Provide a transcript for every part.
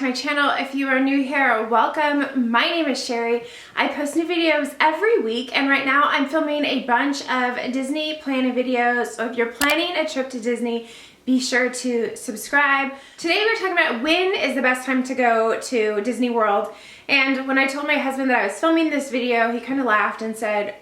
to my channel. If you are new here, welcome. My name is Cheri. I post new videos every week, and right now I'm filming a bunch of Disney planning videos. So if you're planning a trip to Disney, be sure to subscribe. Today we're talking about when is the best time to go to Disney World. And when I told my husband that I was filming this video, he kind of laughed and said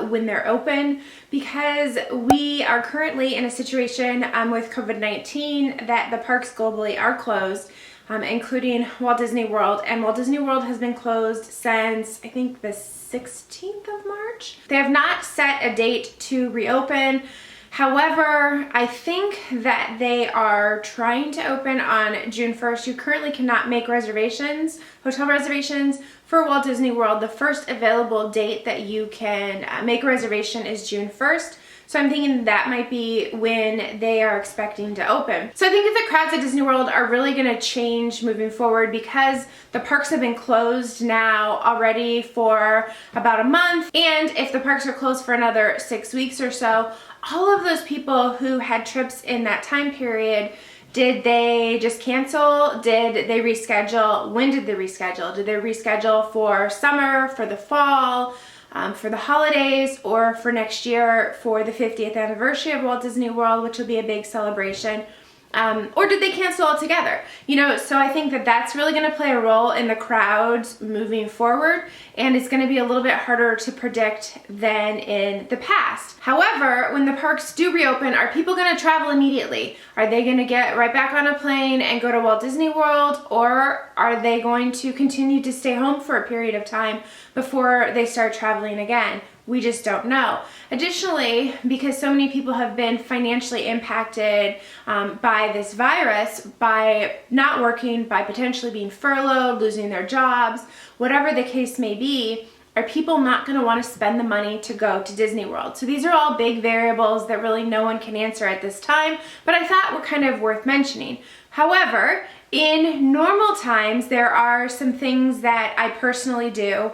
when they're open, because we are currently in a situation with COVID-19 that the parks globally are closed, including Walt Disney World. And Walt Disney World has been closed since, I think, the 16th of March. They have not set a date to reopen. However, I think that they are trying to open on June 1st. You currently cannot make reservations, hotel reservations for Walt Disney World. The first available date that you can make a reservation is June 1st. So I'm thinking that might be when they are expecting to open. So I think that the crowds at Disney World are really gonna change moving forward because the parks have been closed now already for about a month. And if the parks are closed for another 6 weeks or so, all of those people who had trips in that time period, did they just cancel? Did they reschedule? When did they reschedule? Did they reschedule for summer, for the fall, for the holidays, or for next year for the 50th anniversary of Walt Disney World, which will be a big celebration? Or did they cancel altogether? You know, so I think that that's really going to play a role in the crowds moving forward, and it's going to be a little bit harder to predict than in the past. However, when the parks do reopen, are people going to travel immediately? Are they going to get right back on a plane and go to Walt Disney World, or are they going to continue to stay home for a period of time before they start traveling again? We just don't know. Additionally, because so many people have been financially impacted by this virus, by not working, by potentially being furloughed, losing their jobs, whatever the case may be, are people not going to want to spend the money to go to Disney World? So these are all big variables that really no one can answer at this time, but I thought were kind of worth mentioning. However, in normal times, there are some things that I personally do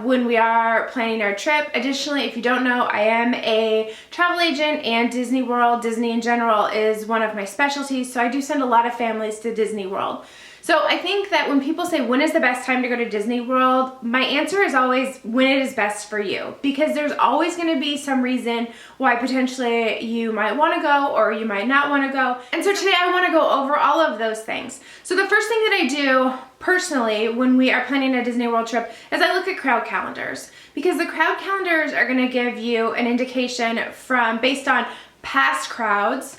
when we are planning our trip. Additionally, if you don't know, I am a travel agent, and Disney World, Disney in general, is one of my specialties, so I do send a lot of families to Disney World. So I think that when people say, when is the best time to go to Disney World? My answer is always when it is best for you, because there's always going to be some reason why potentially you might want to go or you might not want to go. And so today I want to go over all of those things. So the first thing that I do personally when we are planning a Disney World trip is I look at crowd calendars, because the crowd calendars are going to give you an indication based on past crowds,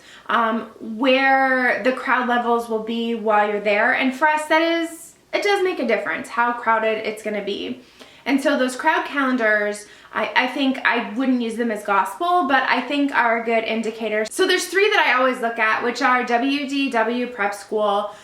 where the crowd levels will be while you're there. And for us, it does make a difference how crowded it's going to be. And so those crowd calendars, I think I wouldn't use them as gospel, but I think are a good indicator. So there's three that I always look at, which are WDW Prep School,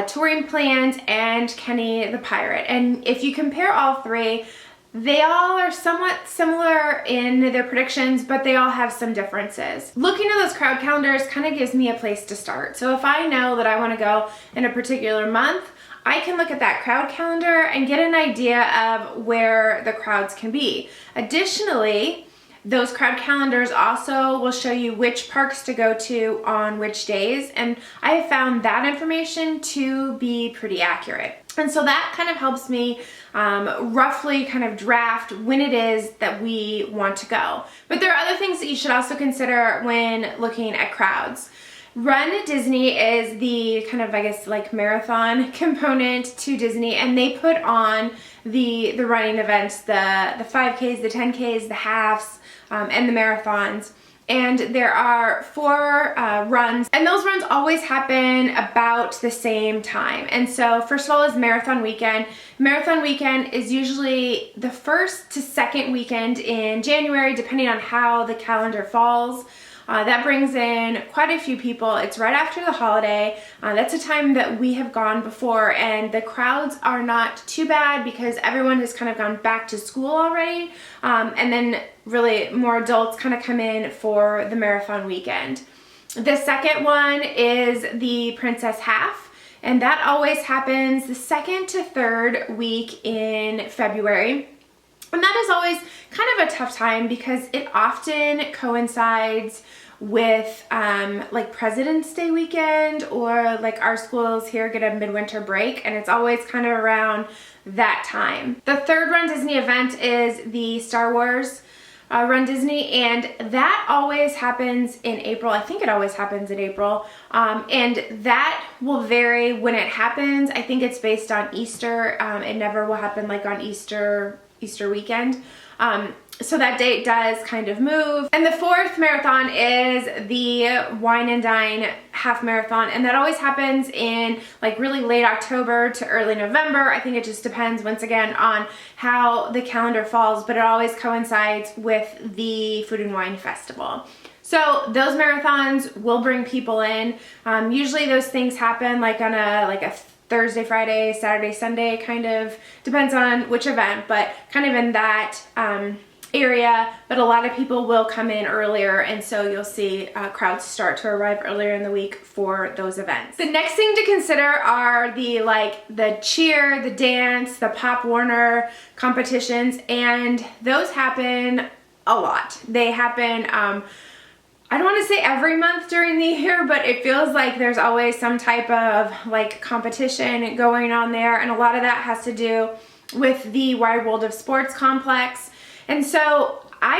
Touring Plans, and Kenny the Pirate. And if you compare all three, they all are somewhat similar in their predictions, but they all have some differences. Looking at those crowd calendars kind of gives me a place to start. So if I know that I want to go in a particular month, I can look at that crowd calendar and get an idea of where the crowds can be. Additionally, those crowd calendars also will show you which parks to go to on which days, and I have found that information to be pretty accurate. And so that kind of helps me roughly kind of draft when it is that we want to go. But there are other things that you should also consider when looking at crowds. Run Disney is the kind of, I guess, like marathon component to Disney, and they put on the running events, the 5Ks, the 10Ks, the halves, and the marathons. And there are 4 runs, and those runs always happen about the same time. And so first of all is Marathon Weekend. Marathon Weekend is usually the first to second weekend in January, depending on how the calendar falls. That brings in quite a few people. It's right after the holiday. That's a time that we have gone before, and the crowds are not too bad because everyone has kind of gone back to school already. And then really more adults kind of come in for the Marathon Weekend. The second one is the Princess Half, and that always happens the second to third week in February. And that is always kind of a tough time because it often coincides with like President's Day weekend, or like our schools here get a midwinter break, and it's always kind of around that time. The third Run Disney event is the Star Wars Run Disney, and that always happens in April. I think it always happens in April, and that will vary when it happens. I think it's based on Easter. It never will happen like on Easter weekend. So that date does kind of move. And the fourth marathon is the Wine and Dine half marathon, and that always happens in like really late October to early November. I think it just depends once again on how the calendar falls, but it always coincides with the Food and Wine Festival. So those marathons will bring people in. Usually those things happen like on a Thursday, Friday, Saturday, Sunday, kind of depends on which event, but kind of in that area. But a lot of people will come in earlier, and so you'll see crowds start to arrive earlier in the week for those events. The next thing to consider are the cheer, the dance, the Pop Warner competitions, and those happen a lot. They happen I don't want to say every month during the year, but it feels like there's always some type of like competition going on there, and a lot of that has to do with the Wide World of Sports complex. And so I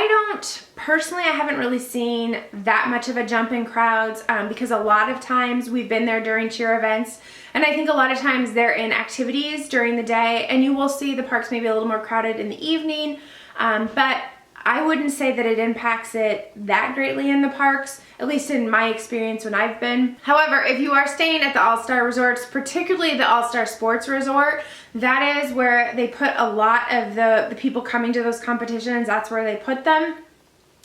haven't really seen that much of a jump in crowds because a lot of times we've been there during cheer events, and I think a lot of times they're in activities during the day, and you will see the parks maybe a little more crowded in the evening, but I wouldn't say that it impacts it that greatly in the parks, at least in my experience when I've been. However, if you are staying at the All-Star resorts, particularly the All-Star Sports Resort, that is where they put a lot of the people coming to those competitions. That's where they put them.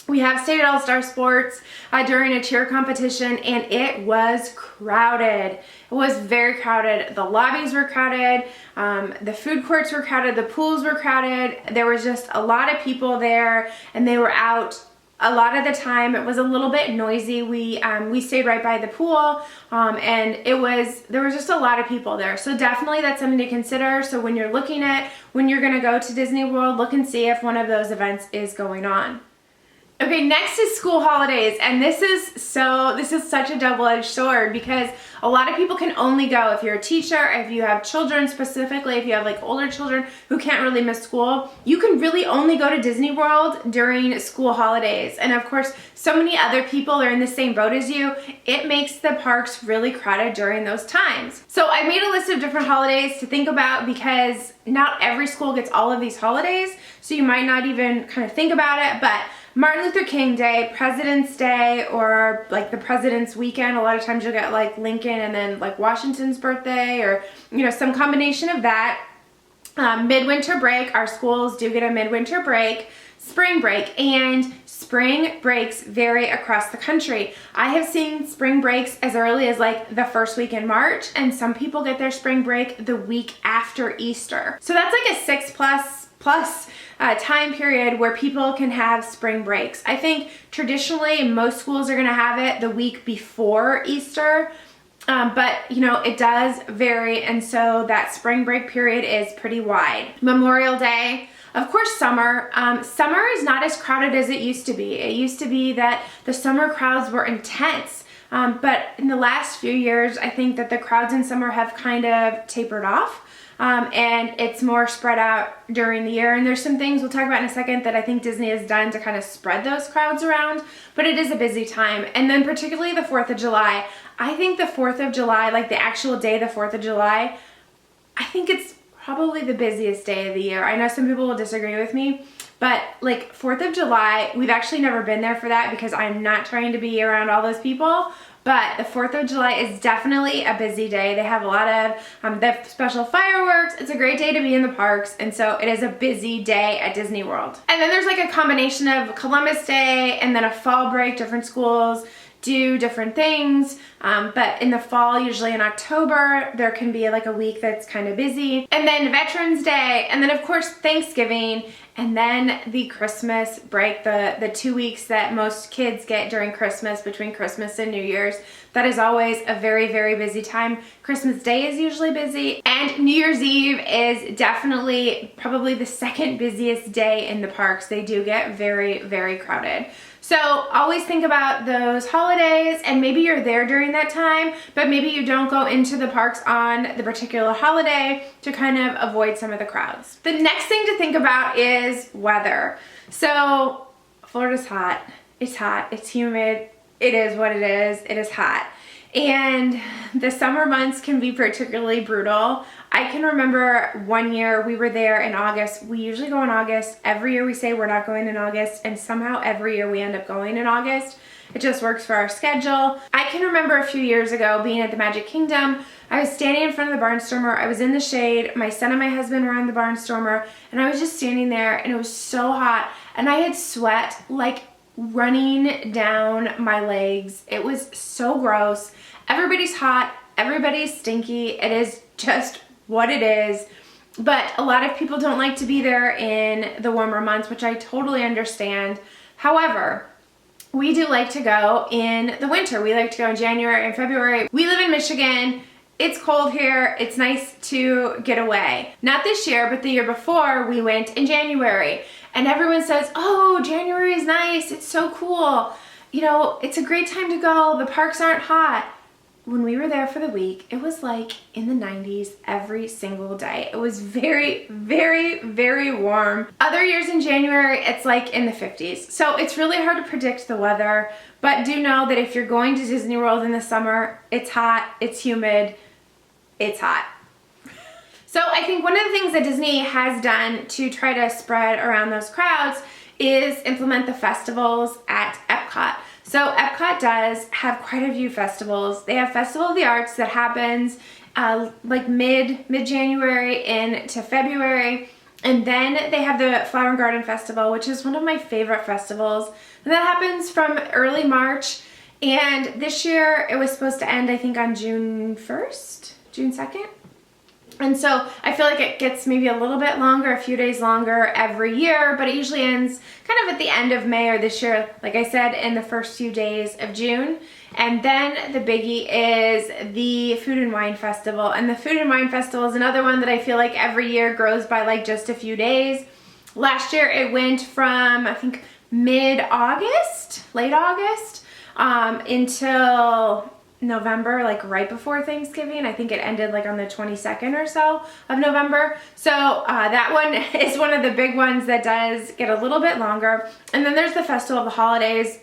We have stayed at All-Star Sports during a cheer competition, and it was crowded. It was very crowded. The lobbies were crowded. The food courts were crowded. The pools were crowded. There was just a lot of people there, and they were out a lot of the time. It was a little bit noisy. We stayed right by the pool, and there was just a lot of people there. So definitely that's something to consider. So when you're looking at when you're gonna go to Disney World, look and see if one of those events is going on. Okay, next is school holidays, and this is such a double-edged sword because a lot of people can only go if you're a teacher, if you have children, specifically if you have like older children who can't really miss school. You can really only go to Disney World during school holidays, and of course so many other people are in the same boat as you. It makes the parks really crowded during those times. So I made a list of different holidays to think about because not every school gets all of these holidays, so you might not even kind of think about it. But Martin Luther King Day, President's Day, or like the President's Weekend. A lot of times you'll get like Lincoln and then like Washington's birthday, or some combination of that. Midwinter break, our schools do get a midwinter break. Spring break, and spring breaks vary across the country. I have seen spring breaks as early as like the first week in March, and some people get their spring break the week after Easter. So that's like a 6 plus time period where people can have spring breaks. I think traditionally most schools are going to have it the week before Easter, but it does vary, and so that spring break period is pretty wide. Memorial Day, of course, summer. Summer is not as crowded as it used to be. It used to be that the summer crowds were intense, but in the last few years, I think that the crowds in summer have kind of tapered off. And it's more spread out during the year, and there's some things we'll talk about in a second that I think Disney has done to kind of spread those crowds around, but it is a busy time. And then particularly the 4th of July. I think the 4th of July, like the actual day, the 4th of July, I think it's probably the busiest day of the year. I know some people will disagree with me, but like 4th of July, we've actually never been there for that because I'm not trying to be around all those people. But the 4th of July is definitely a busy day. They have a lot of the special fireworks. It's a great day to be in the parks, and so it is a busy day at Disney World. And then there's like a combination of Columbus Day and then a fall break. Different schools do different things, but in the fall, usually in October, there can be like a week that's kind of busy. And then Veterans Day, and then of course Thanksgiving, and then the Christmas break, the 2 weeks that most kids get during Christmas, between Christmas and New Year's. That is always a very, very busy time. Christmas Day is usually busy, and New Year's Eve is definitely probably the second busiest day in the parks. They do get very, very crowded. So always think about those holidays, and maybe you're there during that time, but maybe you don't go into the parks on the particular holiday to kind of avoid some of the crowds. The next thing to think about is weather. So Florida's hot. It's hot. It's humid. It is what it is. It is hot. And the summer months can be particularly brutal. I can remember one year we were there in August. We usually go in August. Every year we say we're not going in August, and somehow every year we end up going in August. It just works for our schedule. I can remember a few years ago being at the Magic Kingdom. I was standing in front of the Barnstormer. I was in the shade. My son and my husband were on the Barnstormer, and I was just standing there, and it was so hot, and I had sweat like running down my legs. It was so gross. Everybody's hot, everybody's stinky. It is just what it is. But a lot of people don't like to be there in the warmer months, which I totally understand. However, we do like to go in the winter. We like to go in January and February. We live in Michigan. It's cold here. It's nice to get away. Not this year, but the year before, we went in January. And everyone says, oh, January is nice. It's so cool. You know, it's a great time to go. The parks aren't hot. When we were there for the week, it was like in the 90s every single day. It was very, very, very warm. Other years in January, it's like in the 50s. So it's really hard to predict the weather, but do know that if you're going to Disney World in the summer, it's hot, it's humid, it's hot. So I think one of the things that Disney has done to try to spread around those crowds is implement the festivals at Epcot. So Epcot does have quite a few festivals. They have Festival of the Arts that happens like mid-January into February. And then they have the Flower and Garden Festival, which is one of my favorite festivals. And that happens from early March. And this year it was supposed to end, I think, on June 1st, June 2nd. And so I feel like it gets maybe a little bit longer, a few days longer every year, but it usually ends kind of at the end of May, or this year, like I said, in the first few days of June. And then the biggie is the Food and Wine Festival. And the Food and Wine Festival is another one that I feel like every year grows by like just a few days. Last year it went from, I think, mid-August, late August, until November, like right before Thanksgiving. I think it ended like on the 22nd or so of November. So that one is one of the big ones that does get a little bit longer. And then there's the Festival of the Holidays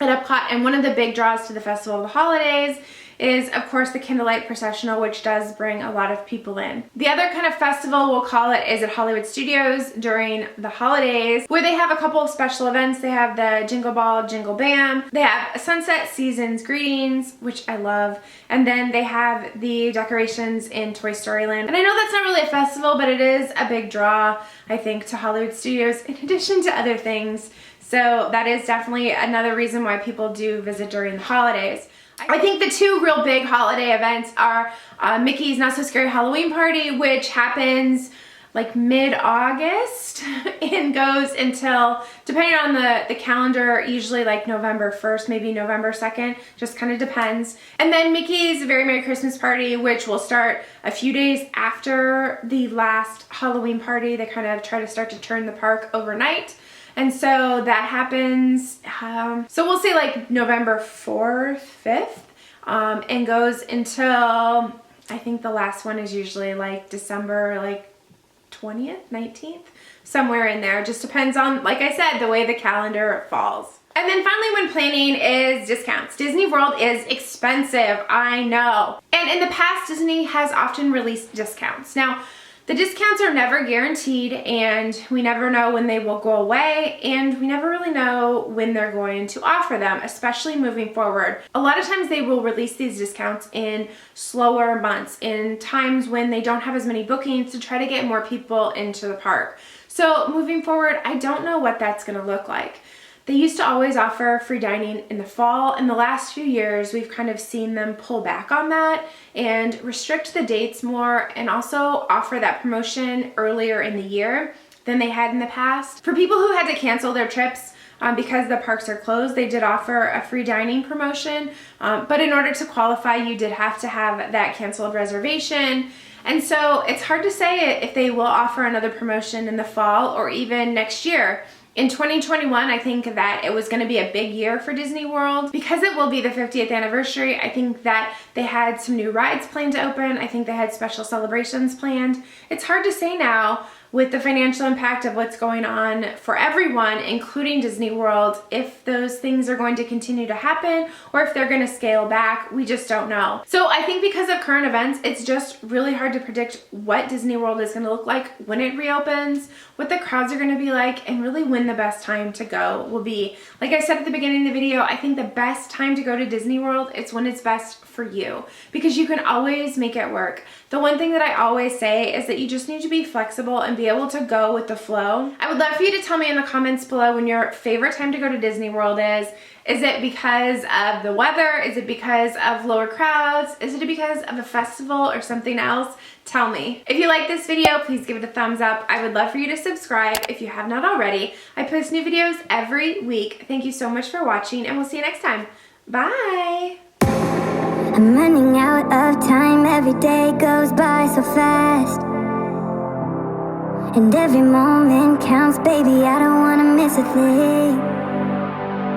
at Epcot, and one of the big draws to the Festival of the Holidays is, of course, the Candlelight Processional, which does bring a lot of people in. The other kind of festival, we'll call it, is at Hollywood Studios during the holidays, where they have a couple of special events. They have the Jingle Ball, Jingle Bam. They have Sunset Seasons Greetings, which I love. And then they have the decorations in Toy Story Land. And I know that's not really a festival, but it is a big draw, I think, to Hollywood Studios, in addition to other things. So that is definitely another reason why people do visit during the holidays. I think the two real big holiday events are Mickey's Not So Scary Halloween Party, which happens like mid-August and goes until, depending on the calendar, usually like November 1st, maybe November 2nd, just kind of depends. And then Mickey's Very Merry Christmas Party, which will start a few days after the last Halloween party. They kind of try to start to turn the park overnight. And so that happens, so we'll say like November 4th, 5th, and goes until, I think the last one is usually like December like 20th, 19th, somewhere in there. Just depends on, like I said, the way the calendar falls. And then finally, when planning, is discounts. Disney World is expensive, I know. And in the past, Disney has often released discounts. Now, the discounts are never guaranteed, and we never know when they will go away, and we never really know when they're going to offer them, especially moving forward. A lot of times they will release these discounts in slower months, in times when they don't have as many bookings, to try to get more people into the park. So moving forward, I don't know what that's going to look like. They used to always offer free dining in the fall. In the last few years, we've kind of seen them pull back on that and restrict the dates more, and also offer that promotion earlier in the year than they had in the past. For people who had to cancel their trips because the parks are closed, they did offer a free dining promotion, but in order to qualify, you did have to have that canceled reservation. And so it's hard to say if they will offer another promotion in the fall or even next year. In 2021, I think that it was going to be a big year for Disney World. Because it will be the 50th anniversary, I think that they had some new rides planned to open. I think they had special celebrations planned. It's hard to say now with the financial impact of what's going on for everyone, including Disney World, if those things are going to continue to happen or if they're going to scale back. We just don't know. So I think because of current events, it's just really hard to predict what Disney World is going to look like when it reopens, what the crowds are going to be like, and really when the best time to go will be. Like I said at the beginning of the video, I think the best time to go to Disney World is when it's best for you, because you can always make it work. The one thing that I always say is that you just need to be flexible and be able to go with the flow. I would love for you to tell me in the comments below when your favorite time to go to Disney World is. Is it because of the weather? Is it because of lower crowds? Is it because of a festival or something else? Tell me. If you like this video, please give it a thumbs up. I would love for you to subscribe if you have not already. I post new videos every week. Thank you so much for watching, and we'll see you next time. Bye! I'm running out of time, every day goes by so fast, and every moment counts, baby, I don't wanna miss a thing.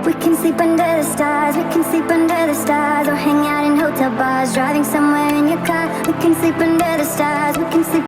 We can sleep under the stars, we can sleep under the stars, or hang out in hotel bars, driving somewhere in your car. We can sleep under the stars, we can sleep